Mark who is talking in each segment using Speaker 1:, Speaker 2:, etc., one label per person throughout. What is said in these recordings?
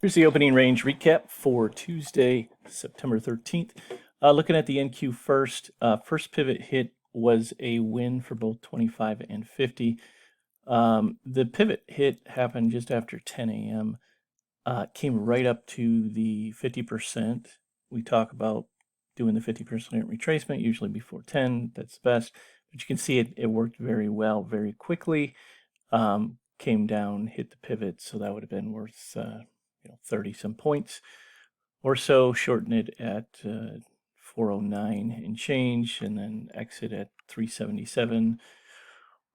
Speaker 1: Here's the opening range recap for Tuesday, September 13th. Looking at the NQ first, first pivot hit was a win for both 25 and 50. The pivot hit happened just after 10 a.m. Came right up to the 50%. We talk about doing the 50% retracement, usually before 10. That's the best. But you can see it worked very well, very quickly. Came down, hit the pivot, so that would have been worth 30 some points or so. Shorten it at 409 and change, and then exit at 377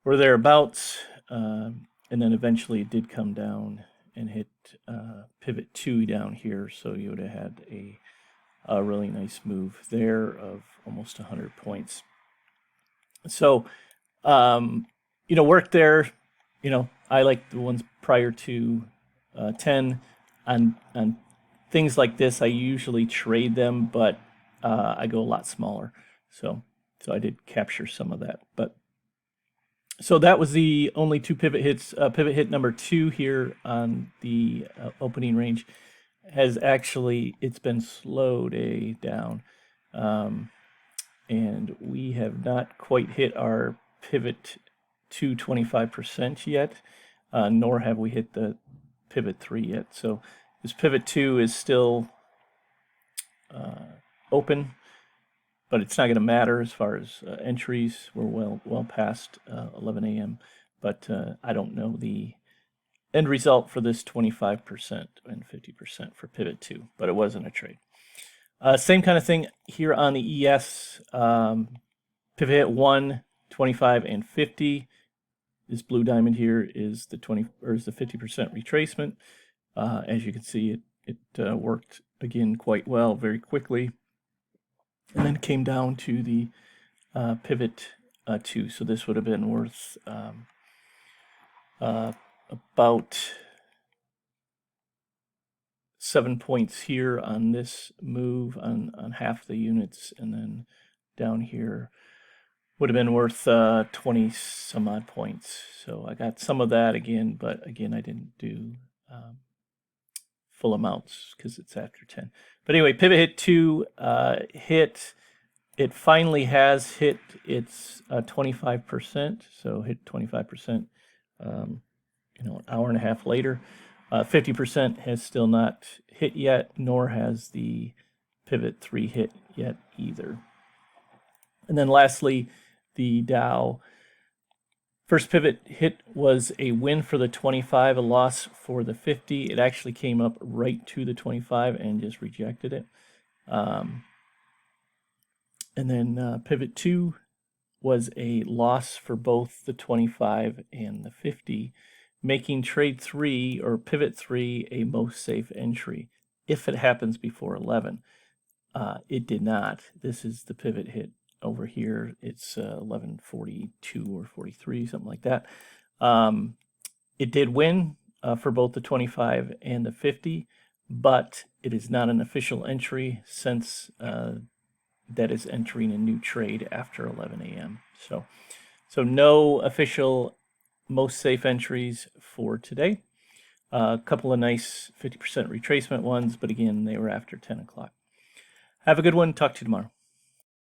Speaker 1: or thereabouts. And then eventually it did come down and hit pivot 2 down here, so you would have had a really nice move there of almost 100 points. So, worked there. I like the ones prior to 10. On things like this, I usually trade them, but I go a lot smaller. So I did capture some of that. But so that was the only two pivot hits. Pivot hit number 2 here on the opening range it's been slowed down. And we have not quite hit our pivot to 25% yet, nor have we hit the pivot 3 yet. So this pivot 2 is still open, but it's not going to matter as far as entries. We're well past 11 a.m., but I don't know the end result for this 25% and 50% for pivot 2, but it wasn't a trade. Same kind of thing here on the ES. Pivot hit 1, 25, and 50. This blue diamond here is the 50% retracement. As you can see, it worked again quite well, very quickly, and then came down to the pivot 2. So this would have been worth about 7 points here on this move on half the units, and then down here would have been worth 20 some odd points. So I got some of that again, but again, I didn't do full amounts because it's after 10. But anyway, pivot hit 2 hit. It finally has hit its 25%. So hit 25%, an hour and a half later. 50% has still not hit yet, nor has the pivot 3 hit yet either. And then lastly, the Dow. First pivot hit was a win for the 25, a loss for the 50. It actually came up right to the 25 and just rejected it. And then pivot 2 was a loss for both the 25 and the 50, making trade 3 or pivot 3 a most safe entry if it happens before 11. It did not. This is the pivot hit over here. It's 1142 or 43, something like that. It did win for both the 25 and the 50, but it is not an official entry since that is entering a new trade after 11 a.m. So no official most safe entries for today. A couple of nice 50% retracement ones, but again, they were after 10 o'clock. Have a good one. Talk to you tomorrow.